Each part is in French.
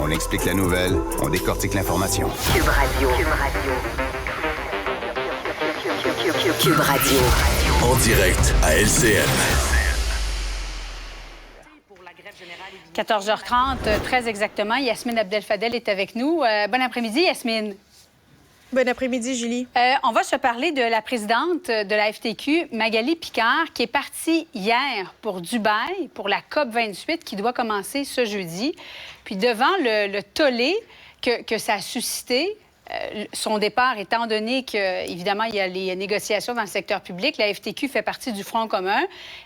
On explique la nouvelle, on décortique l'information. Cube Radio. Cube Radio. En direct à LCN. 14h30, très exactement. Yasmine Abdel-Fadel est avec nous. Bon après-midi, Yasmine. Bon après-midi, Julie. On va se parler de la présidente de la FTQ, Magali Picard, qui est partie hier pour Dubaï, pour la COP28, qui doit commencer ce jeudi. Puis devant le tollé que ça a suscité, son départ, étant donné qu'évidemment, il y a les négociations dans le secteur public, la FTQ fait partie du Front commun.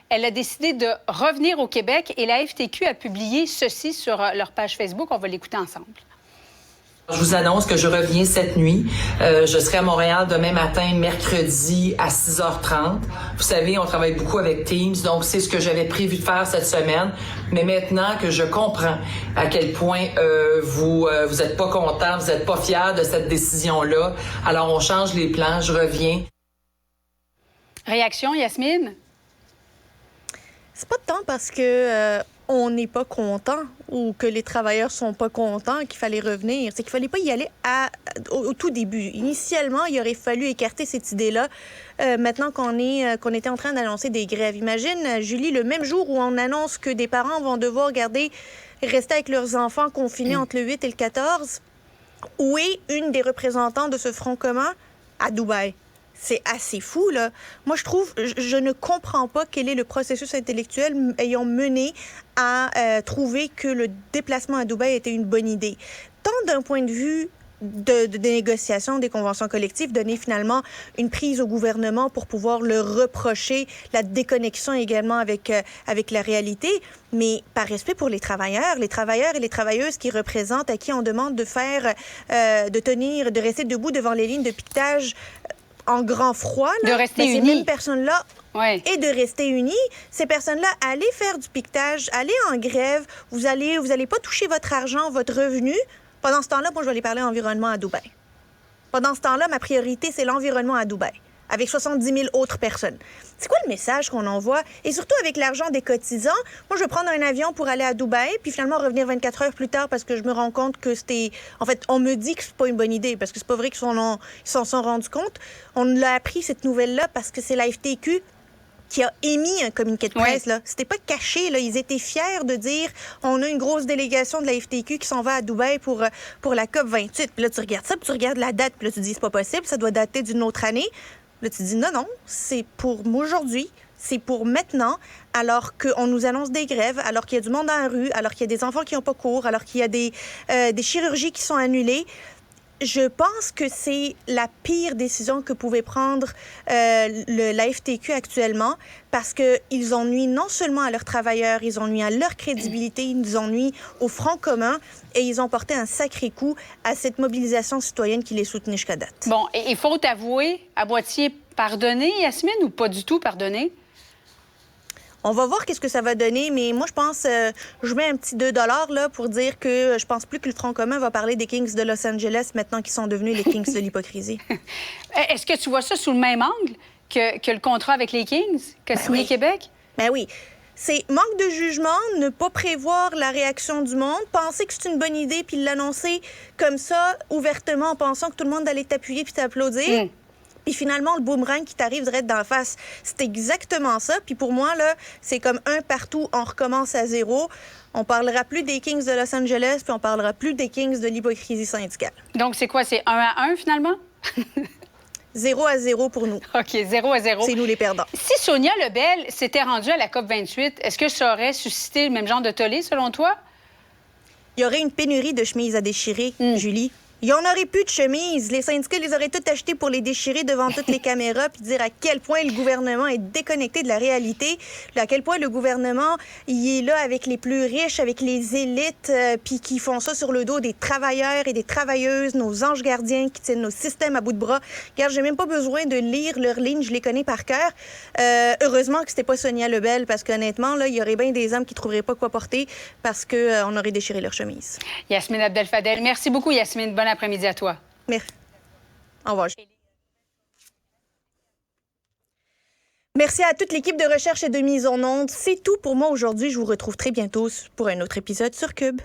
Elle a décidé de revenir au Québec et la FTQ a publié ceci sur leur page Facebook. On va l'écouter ensemble. Je vous annonce que je reviens cette nuit. Je serai à Montréal demain matin, mercredi à 6h30. Vous savez, on travaille beaucoup avec Teams, donc c'est ce que j'avais prévu de faire cette semaine. Mais maintenant que je comprends à quel point vous êtes pas content, vous êtes pas fiers de cette décision-là, alors on change les plans, je reviens. Réaction, Yasmine? C'est pas tant parce que on n'est pas content ou que les travailleurs sont pas contents qu'il fallait revenir. C'est qu'il fallait pas y aller au tout début. Initialement, il aurait fallu écarter cette idée-là maintenant qu'on était en train d'annoncer des grèves. Imagine, Julie, le même jour où on annonce que des parents vont devoir rester avec leurs enfants confinés entre le 8 et le 14, où est une des représentants de ce Front commun? À Dubaï. C'est assez fou, là. Moi, je ne comprends pas quel est le processus intellectuel ayant mené à trouver que le déplacement à Dubaï était une bonne idée. Tant d'un point de vue de négociation des conventions collectives, donner finalement une prise au gouvernement pour pouvoir le reprocher, la déconnexion également avec la réalité, mais par respect pour les travailleurs et les travailleuses qui représentent, à qui on demande de rester debout devant les lignes de piquetage en grand froid, là, de rester unis. Ces mêmes personnes-là, ouais. Et de rester unis, ces personnes-là, allez faire du piquetage, allez en grève, vous allez pas toucher votre argent, votre revenu. Pendant ce temps-là, moi, je vais aller parler environnement à Dubaï. Pendant ce temps-là, ma priorité, c'est l'environnement à Dubaï, avec 70 000 autres personnes. C'est quoi le message qu'on envoie? Et surtout avec l'argent des cotisants, moi, je vais prendre un avion pour aller à Dubaï, puis finalement revenir 24 heures plus tard parce que je me rends compte que c'était... En fait, on me dit que c'est pas une bonne idée parce que c'est pas vrai qu'ils s'en sont rendus compte. On l'a appris, cette nouvelle-là, parce que c'est la FTQ qui a émis un communiqué de presse. Là. C'était pas caché. Là. Ils étaient fiers de dire on a une grosse délégation de la FTQ qui s'en va à Dubaï pour la COP28. Puis là, tu regardes ça, puis tu regardes la date, puis là, tu dis c'est pas possible, ça doit dater d'une autre année. Là, tu dis non, c'est pour aujourd'hui, c'est pour maintenant, alors qu'on nous annonce des grèves, alors qu'il y a du monde dans la rue, alors qu'il y a des enfants qui n'ont pas cours, alors qu'il y a des chirurgies qui sont annulées. Je pense que c'est la pire décision que pouvait prendre la FTQ actuellement parce qu'ils ont nui non seulement à leurs travailleurs, ils ont nui à leur crédibilité, ils ont nui au Front commun et ils ont porté un sacré coup à cette mobilisation citoyenne qui les soutenait jusqu'à date. Bon, et il faut avouer, à moitié pardonner, Yasmine, ou pas du tout pardonner? On va voir qu'est-ce que ça va donner, mais moi, je pense, je mets un petit 2 $ pour dire que je pense plus que le Front commun va parler des Kings de Los Angeles maintenant qu'ils sont devenus les Kings de l'hypocrisie. Est-ce que tu vois ça sous le même angle que le contrat avec les Kings qu'a signé Québec? Ben oui. C'est manque de jugement, ne pas prévoir la réaction du monde, penser que c'est une bonne idée puis l'annoncer comme ça, ouvertement, en pensant que tout le monde allait t'appuyer puis t'applaudir. Puis finalement, le boomerang qui t'arrive direct d'en face. C'est exactement ça. Puis pour moi, là, c'est comme un partout, on recommence à zéro. On parlera plus des Kings de Los Angeles, puis on parlera plus des Kings de l'hypocrisie syndicale. Donc, c'est quoi? C'est 1-1, finalement? 0-0 pour nous. OK, 0-0. C'est nous les perdants. Si Sonia Lebel s'était rendue à la COP28, est-ce que ça aurait suscité le même genre de tollé, selon toi? Il y aurait une pénurie de chemises à déchirer, Julie. Il n'y en aurait plus de chemises. Les syndicats les auraient toutes achetées pour les déchirer devant toutes les caméras puis dire à quel point le gouvernement est déconnecté de la réalité, à quel point le gouvernement il est là avec les plus riches, avec les élites, puis qui font ça sur le dos des travailleurs et des travailleuses, nos anges gardiens qui tiennent nos systèmes à bout de bras. Regarde, j'ai même pas besoin de lire leurs lignes, je les connais par cœur. Heureusement que c'était pas Sonia Lebel, parce qu'honnêtement, là, il y aurait bien des hommes qui trouveraient pas quoi porter parce qu'on aurait déchiré leurs chemises. Yasmine Abdel-Fadel, merci beaucoup, Yasmine. Bon après-midi à toi. Merci. Au revoir. Merci à toute l'équipe de recherche et de mise en onde. C'est tout pour moi aujourd'hui. Je vous retrouve très bientôt pour un autre épisode sur Cube.